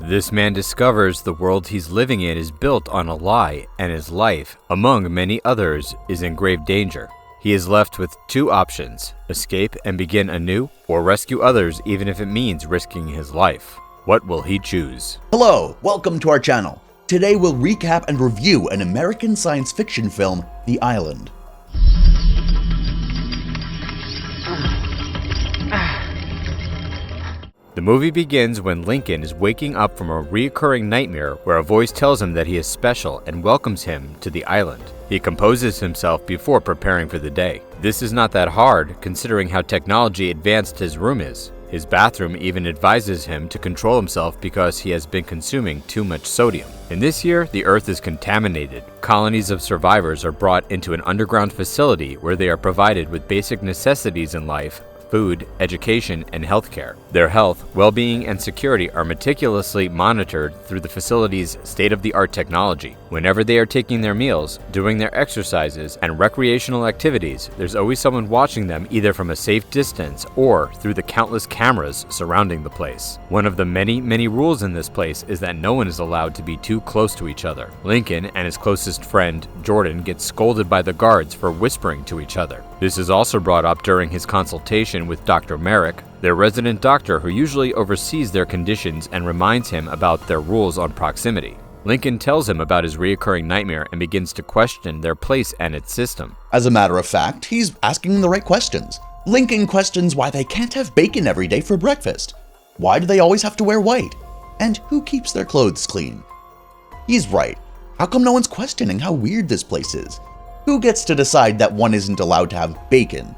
This man discovers the world he's living in is built on a lie, and his life, among many others, is in grave danger. He is left with two options: escape and begin anew, or rescue others even if it means risking his life. What will he choose? Hello, welcome to our channel. Today we'll recap and review an American science fiction film, The Island. The movie begins when Lincoln is waking up from a recurring nightmare where a voice tells him that he is special and welcomes him to the island. He composes himself before preparing for the day. This is not that hard, considering how technology advanced his room is. His bathroom even advises him to control himself because he has been consuming too much sodium. In this year, the Earth is contaminated. Colonies of survivors are brought into an underground facility where they are provided with basic necessities in life: food, education, and healthcare. Their health, well-being, and security are meticulously monitored through the facility's state-of-the-art technology. Whenever they are taking their meals, doing their exercises, and recreational activities, there's always someone watching them either from a safe distance or through the countless cameras surrounding the place. One of the many rules in this place is that no one is allowed to be too close to each other. Lincoln and his closest friend, Jordan, get scolded by the guards for whispering to each other. This is also brought up during his consultation with Dr. Merrick, their resident doctor who usually oversees their conditions and reminds him about their rules on proximity. Lincoln tells him about his reoccurring nightmare and begins to question their place and its system. As a matter of fact, he's asking the right questions. Lincoln questions why they can't have bacon every day for breakfast. Why do they always have to wear white? And who keeps their clothes clean? He's right. How come no one's questioning how weird this place is? Who gets to decide that one isn't allowed to have bacon?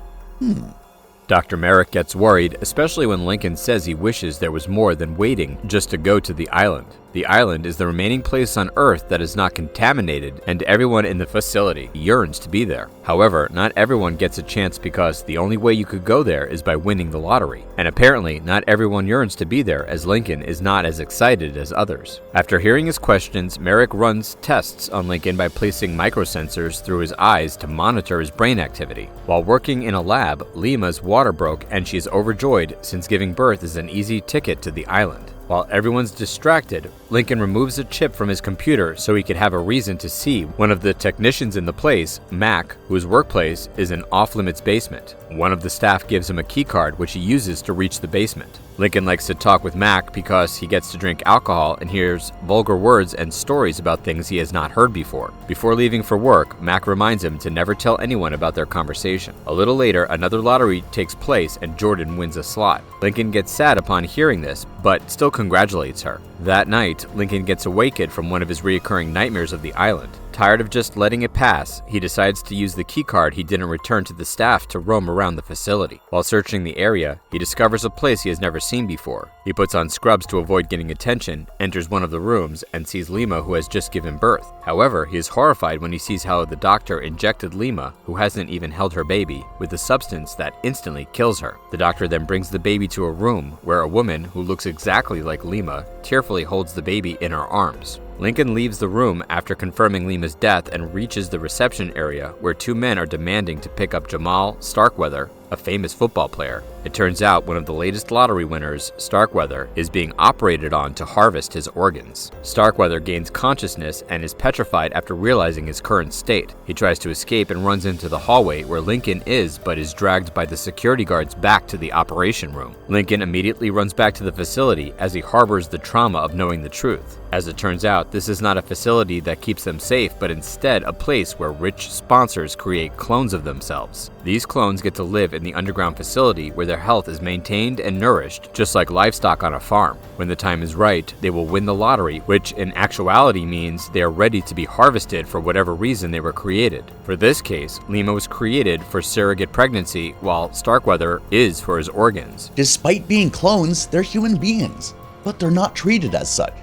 Dr. Merrick gets worried, especially when Lincoln says he wishes there was more than waiting just to go to the island. The island is the remaining place on Earth that is not contaminated, and everyone in the facility yearns to be there. However, not everyone gets a chance because the only way you could go there is by winning the lottery. And apparently, not everyone yearns to be there, as Lincoln is not as excited as others. After hearing his questions, Merrick runs tests on Lincoln by placing microsensors through his eyes to monitor his brain activity. While working in a lab, Lima's water broke and she is overjoyed since giving birth is an easy ticket to the island. While everyone's distracted, Lincoln removes a chip from his computer so he could have a reason to see one of the technicians in the place, Mac, whose workplace is an off-limits basement. One of the staff gives him a key card which he uses to reach the basement. Lincoln likes to talk with Mac because he gets to drink alcohol and hears vulgar words and stories about things he has not heard before. Before leaving for work, Mac reminds him to never tell anyone about their conversation. A little later, another lottery takes place and Jordan wins a slot. Lincoln gets sad upon hearing this, but still congratulates her. That night, Lincoln gets awakened from one of his recurring nightmares of the island. Tired of just letting it pass, he decides to use the keycard he didn't return to the staff to roam around the facility. While searching the area, he discovers a place he has never seen before. He puts on scrubs to avoid getting attention, enters one of the rooms, and sees Lima, who has just given birth. However, he is horrified when he sees how the doctor injected Lima, who hasn't even held her baby, with a substance that instantly kills her. The doctor then brings the baby to a room where a woman, who looks exactly like Lima, tearfully holds the baby in her arms. Lincoln leaves the room after confirming Lima's death and reaches the reception area where two men are demanding to pick up Jamal Starkweather, a famous football player. It turns out one of the latest lottery winners, Starkweather, is being operated on to harvest his organs. Starkweather gains consciousness and is petrified after realizing his current state. He tries to escape and runs into the hallway where Lincoln is, but is dragged by the security guards back to the operation room. Lincoln immediately runs back to the facility as he harbors the trauma of knowing the truth. As it turns out, this is not a facility that keeps them safe, but instead a place where rich sponsors create clones of themselves. These clones get to live in the underground facility where their health is maintained and nourished, just like livestock on a farm. When the time is right, they will win the lottery, which in actuality means they are ready to be harvested for whatever reason they were created. For this case, Lima was created for surrogate pregnancy, while Starkweather is for his organs. Despite being clones, they're human beings, but they're not treated as such.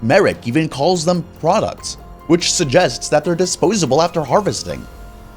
Merrick even calls them products, which suggests that they're disposable after harvesting.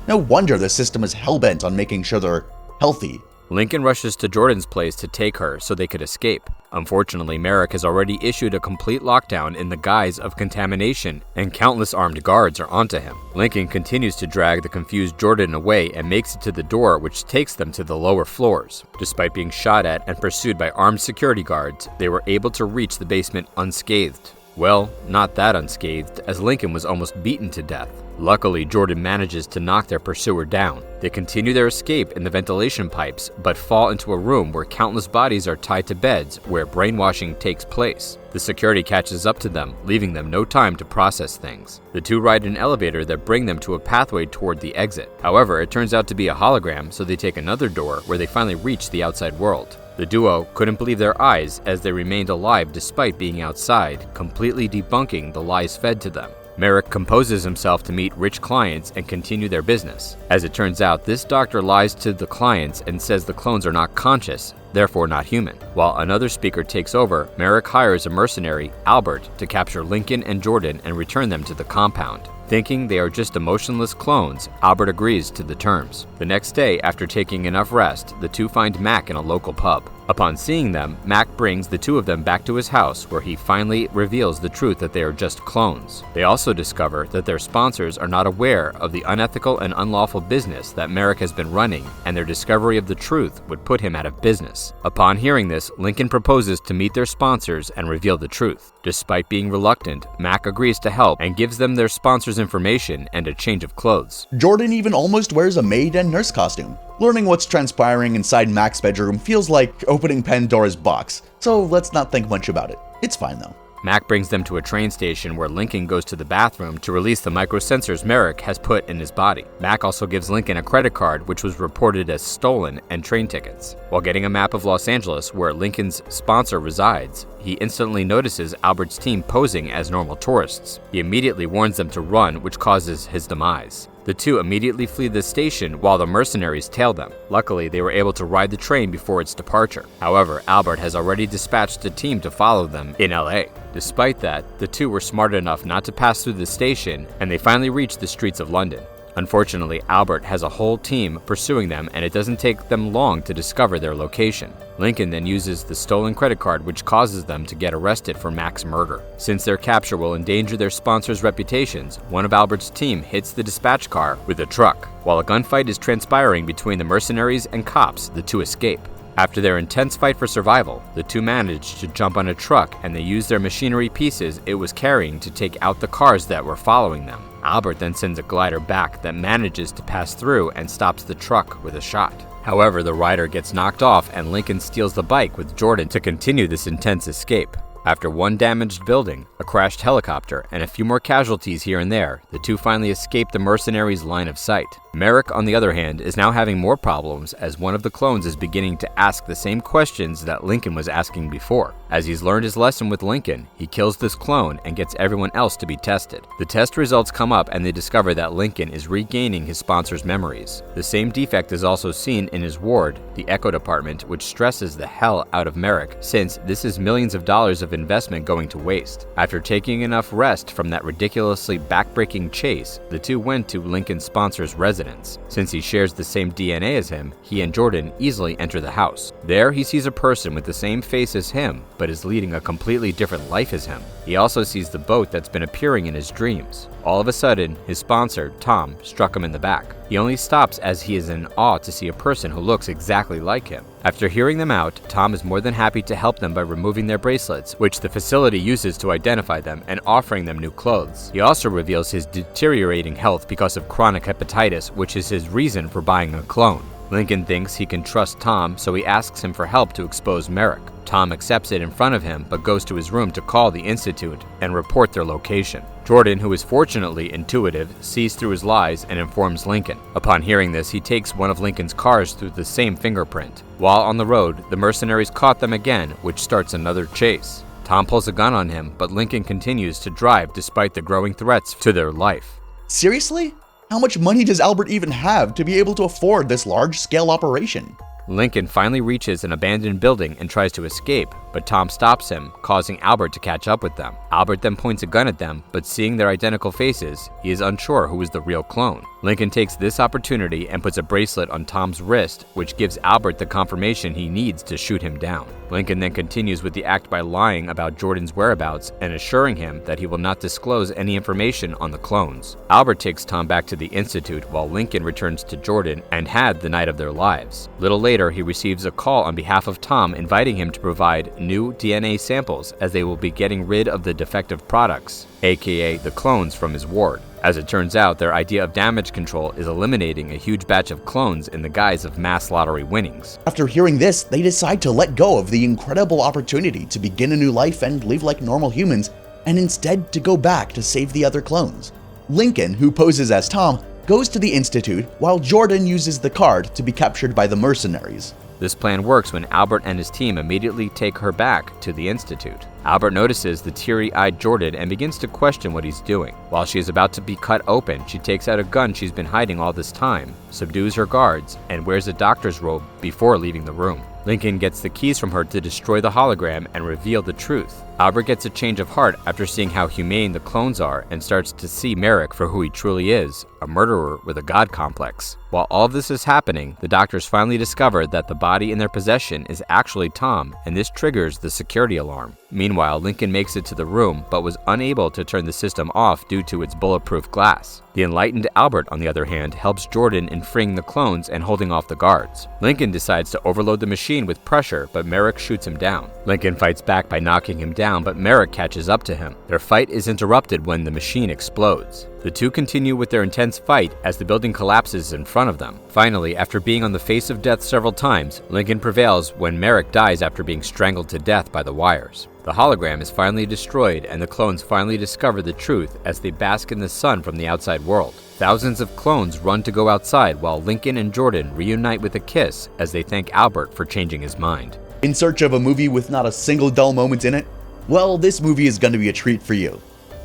No wonder the system is hellbent on making sure they're healthy. Lincoln rushes to Jordan's place to take her so they could escape. Unfortunately, Merrick has already issued a complete lockdown in the guise of contamination, and countless armed guards are onto him. Lincoln continues to drag the confused Jordan away and makes it to the door, which takes them to the lower floors. Despite being shot at and pursued by armed security guards, they were able to reach the basement unscathed. Well, not that unscathed, as Lincoln was almost beaten to death. Luckily, Jordan manages to knock their pursuer down. They continue their escape in the ventilation pipes, but fall into a room where countless bodies are tied to beds where brainwashing takes place. The security catches up to them, leaving them no time to process things. The two ride an elevator that brings them to a pathway toward the exit. However, it turns out to be a hologram, so they take another door where they finally reach the outside world. The duo couldn't believe their eyes as they remained alive despite being outside, completely debunking the lies fed to them. Merrick composes himself to meet rich clients and continue their business. As it turns out, this doctor lies to the clients and says the clones are not conscious, therefore not human. While another speaker takes over, Merrick hires a mercenary, Albert, to capture Lincoln and Jordan and return them to the compound. Thinking they are just emotionless clones, Albert agrees to the terms. The next day, after taking enough rest, the two find Mac in a local pub. Upon seeing them, Mac brings the two of them back to his house, where he finally reveals the truth that they are just clones. They also discover that their sponsors are not aware of the unethical and unlawful business that Merrick has been running, and their discovery of the truth would put him out of business. Upon hearing this, Lincoln proposes to meet their sponsors and reveal the truth. Despite being reluctant, Mac agrees to help and gives them their sponsors' information and a change of clothes. Jordan even almost wears a maid and nurse costume. Learning what's transpiring inside Mac's bedroom feels like opening Pandora's box, so let's not think much about it. It's fine though. Mac brings them to a train station where Lincoln goes to the bathroom to release the microsensors Merrick has put in his body. Mac also gives Lincoln a credit card which was reported as stolen and train tickets. While getting a map of Los Angeles where Lincoln's sponsor resides, he instantly notices Albert's team posing as normal tourists. He immediately warns them to run, which causes his demise. The two immediately flee the station while the mercenaries tail them. Luckily, they were able to ride the train before its departure. However, Albert has already dispatched a team to follow them in LA. Despite that, the two were smart enough not to pass through the station, and they finally reached the streets of London. Unfortunately, Albert has a whole team pursuing them, and it doesn't take them long to discover their location. Lincoln then uses the stolen credit card, which causes them to get arrested for Mac's murder. Since their capture will endanger their sponsors' reputations, one of Albert's team hits the dispatch car with a truck. While a gunfight is transpiring between the mercenaries and cops, the two escape. After their intense fight for survival, the two manage to jump on a truck and they use their machinery pieces it was carrying to take out the cars that were following them. Albert then sends a glider back that manages to pass through and stops the truck with a shot. However, the rider gets knocked off and Lincoln steals the bike with Jordan to continue this intense escape. After one damaged building, a crashed helicopter, and a few more casualties here and there, the two finally escape the mercenaries' line of sight. Merrick, on the other hand, is now having more problems as one of the clones is beginning to ask the same questions that Lincoln was asking before. As he's learned his lesson with Lincoln, he kills this clone and gets everyone else to be tested. The test results come up and they discover that Lincoln is regaining his sponsor's memories. The same defect is also seen in his ward, the Echo Department, which stresses the hell out of Merrick, since this is millions of dollars of investment going to waste. After taking enough rest from that ridiculously backbreaking chase, the two went to Lincoln's sponsor's residence. Since he shares the same DNA as him, he and Jordan easily enter the house. There, he sees a person with the same face as him, but is leading a completely different life as him. He also sees the boat that's been appearing in his dreams. All of a sudden, his sponsor, Tom, struck him in the back. He only stops as he is in awe to see a person who looks exactly like him. After hearing them out, Tom is more than happy to help them by removing their bracelets, which the facility uses to identify them, and offering them new clothes. He also reveals his deteriorating health because of chronic hepatitis, which is his reason for buying a clone. Lincoln thinks he can trust Tom, so he asks him for help to expose Merrick. Tom accepts it in front of him, but goes to his room to call the Institute and report their location. Jordan, who is fortunately intuitive, sees through his lies and informs Lincoln. Upon hearing this, he takes one of Lincoln's cars through the same fingerprint. While on the road, the mercenaries caught them again, which starts another chase. Tom pulls a gun on him, but Lincoln continues to drive despite the growing threats to their life. Seriously? How much money does Albert even have to be able to afford this large-scale operation? Lincoln finally reaches an abandoned building and tries to escape, but Tom stops him, causing Albert to catch up with them. Albert then points a gun at them, but seeing their identical faces, he is unsure who is the real clone. Lincoln takes this opportunity and puts a bracelet on Tom's wrist, which gives Albert the confirmation he needs to shoot him down. Lincoln then continues with the act by lying about Jordan's whereabouts and assuring him that he will not disclose any information on the clones. Albert takes Tom back to the Institute while Lincoln returns to Jordan and had the night of their lives. Little later, he receives a call on behalf of Tom inviting him to provide new DNA samples as they will be getting rid of the defective products, aka the clones, from his ward. As it turns out, their idea of damage control is eliminating a huge batch of clones in the guise of mass lottery winnings. After hearing this, they decide to let go of the incredible opportunity to begin a new life and live like normal humans, and instead to go back to save the other clones. Lincoln, who poses as Tom, goes to the Institute, while Jordan uses the card to be captured by the mercenaries. This plan works when Albert and his team immediately take her back to the Institute. Albert notices the teary-eyed Jordan and begins to question what he's doing. While she is about to be cut open, she takes out a gun she's been hiding all this time, subdues her guards, and wears a doctor's robe before leaving the room. Lincoln gets the keys from her to destroy the hologram and reveal the truth. Albert gets a change of heart after seeing how humane the clones are and starts to see Merrick for who he truly is, a murderer with a god complex. While all of this is happening, the doctors finally discover that the body in their possession is actually Tom, and this triggers the security alarm. Meanwhile, Lincoln makes it to the room but was unable to turn the system off due to its bulletproof glass. The enlightened Albert, on the other hand, helps Jordan in freeing the clones and holding off the guards. Lincoln decides to overload the machine with pressure, but Merrick shoots him down. Lincoln fights back by knocking him down, but Merrick catches up to him. Their fight is interrupted when the machine explodes. The two continue with their intense fight as the building collapses in front of them. Finally, after being on the face of death several times, Lincoln prevails when Merrick dies after being strangled to death by the wires. The hologram is finally destroyed and the clones finally discover the truth as they bask in the sun from the outside world. Thousands of clones run to go outside while Lincoln and Jordan reunite with a kiss as they thank Albert for changing his mind. In search of a movie with not a single dull moment in it? Well, this movie is going to be a treat for you.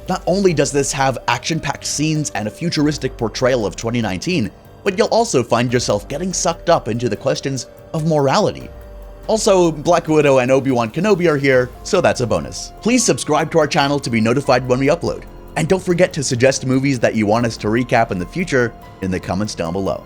Not only does this have action-packed scenes and a futuristic portrayal of 2019, but you'll also find yourself getting sucked up into the questions of morality. Also, Black Widow and Obi-Wan Kenobi are here, so that's a bonus. Please subscribe to our channel to be notified when we upload. And don't forget to suggest movies that you want us to recap in the future in the comments down below.